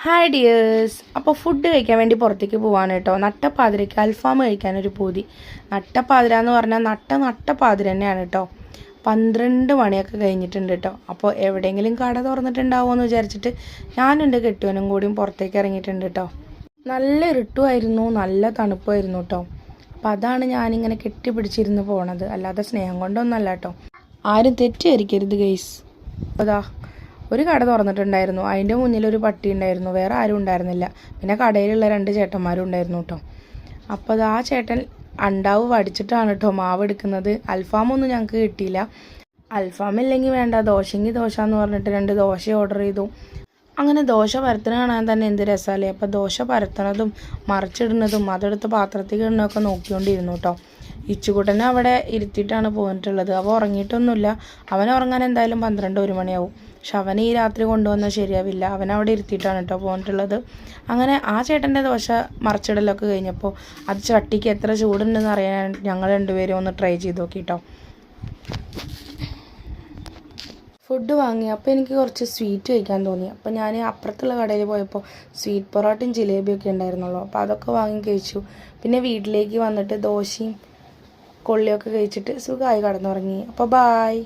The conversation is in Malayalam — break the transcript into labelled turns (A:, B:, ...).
A: Hi dears. അപ്പോൾ ഫുഡ് കഴിക്കാൻ വേണ്ടി പുറത്തേക്ക് പോവാണ് കേട്ടോ. നട്ടപ്പാതിരയ്ക്ക് അൽഫാം കഴിക്കാനൊരു പൂതി. നട്ടപ്പാതിര എന്ന് പറഞ്ഞാൽ നട്ടപ്പാതിര തന്നെയാണ് കേട്ടോ. 12 മണിയൊക്കെ കഴിഞ്ഞിട്ടുണ്ട് കേട്ടോ. അപ്പോൾ എവിടെയെങ്കിലും കട തുറന്നിട്ടുണ്ടാവുമോ എന്ന് വിചാരിച്ചിട്ട് ഞാനും എൻ്റെ കെട്ടുവനും കൂടിയും പുറത്തേക്ക് ഇറങ്ങിയിട്ടുണ്ട് കേട്ടോ. നല്ല ഇരുട്ടുമായിരുന്നു, നല്ല തണുപ്പായിരുന്നു കേട്ടോ. അപ്പോൾ അതാണ് ഞാനിങ്ങനെ കെട്ടിപ്പിടിച്ചിരുന്ന് പോണത്, അല്ലാതെ സ്നേഹം കൊണ്ടൊന്നല്ല കേട്ടോ. ആരും തെറ്റിദ്ധരിക്കരുത് ഗൈസ്. അതാ ഒരു കട തുറന്നിട്ടുണ്ടായിരുന്നു, അതിൻ്റെ മുന്നിൽ ഒരു പട്ടി ഉണ്ടായിരുന്നു, വേറെ ആരും ഉണ്ടായിരുന്നില്ല. പിന്നെ കടയിലുള്ള 2 ചേട്ടന്മാരും ഉണ്ടായിരുന്നു കേട്ടോ. അപ്പോൾ അത് ആ ചേട്ടൻ അണ്ടാവ് വടിച്ചിട്ടാണ് കേട്ടോ മാവ് എടുക്കുന്നത്. അൽഫാമൊന്നും ഞങ്ങൾക്ക് കിട്ടിയില്ല. അൽഫാമില്ലെങ്കിൽ വേണ്ട, ദോശയെങ്കിൽ ദോശ എന്ന് പറഞ്ഞിട്ട് 2 ദോശ ഓർഡർ ചെയ്തു. അങ്ങനെ ദോശ പരത്തണ കാണാൻ തന്നെ എന്ത് രസമല്ലേ. അപ്പോൾ ദോശ പരത്തണതും മറിച്ചിടുന്നതും അതെടുത്ത് പാത്രത്തിൽ ഇടുന്നതൊക്കെ നോക്കിക്കൊണ്ടിരുന്നു കേട്ടോ. ഇച്ചുകൂട്ടനെ അവിടെ ഇരുത്തിയിട്ടാണ് പോന്നിട്ടുള്ളത്. അവ ഉറങ്ങിയിട്ടൊന്നുമില്ല. അവൻ ഉറങ്ങാൻ എന്തായാലും 12-1 മണിയാവും. പക്ഷെ അവനെ ഈ രാത്രി കൊണ്ടുവന്നാൽ ശരിയാവില്ല. അവനവിടെ ഇരുത്തിയിട്ടാണ് കേട്ടോ പോന്നിട്ടുള്ളത്. അങ്ങനെ ആ ചേട്ടൻ്റെ ദോശ മറിച്ചിടലൊക്കെ കഴിഞ്ഞപ്പോൾ അത് ചട്ടിക്ക് എത്ര ചൂടുണ്ടെന്ന് അറിയാൻ ഞങ്ങൾ രണ്ടുപേരും ഒന്ന് ട്രൈ ചെയ്ത് നോക്കി കേട്ടോ. ഫുഡ് വാങ്ങി. അപ്പോൾ എനിക്ക് കുറച്ച് സ്വീറ്റ് കഴിക്കാൻ തോന്നി. അപ്പോൾ ഞാൻ അപ്പുറത്തുള്ള കടയിൽ പോയപ്പോൾ സ്വീറ്റ് പൊറോട്ടയും ജിലേബിയൊക്കെ ഉണ്ടായിരുന്നുള്ളൂ. അപ്പോൾ അതൊക്കെ വാങ്ങി കഴിച്ചു. പിന്നെ വീട്ടിലേക്ക് വന്നിട്ട് ദോശയും കൊള്ളിയൊക്കെ കഴിച്ചിട്ട് സുഖമായി കിടന്നുറങ്ങി. അപ്പോൾ ബായ്.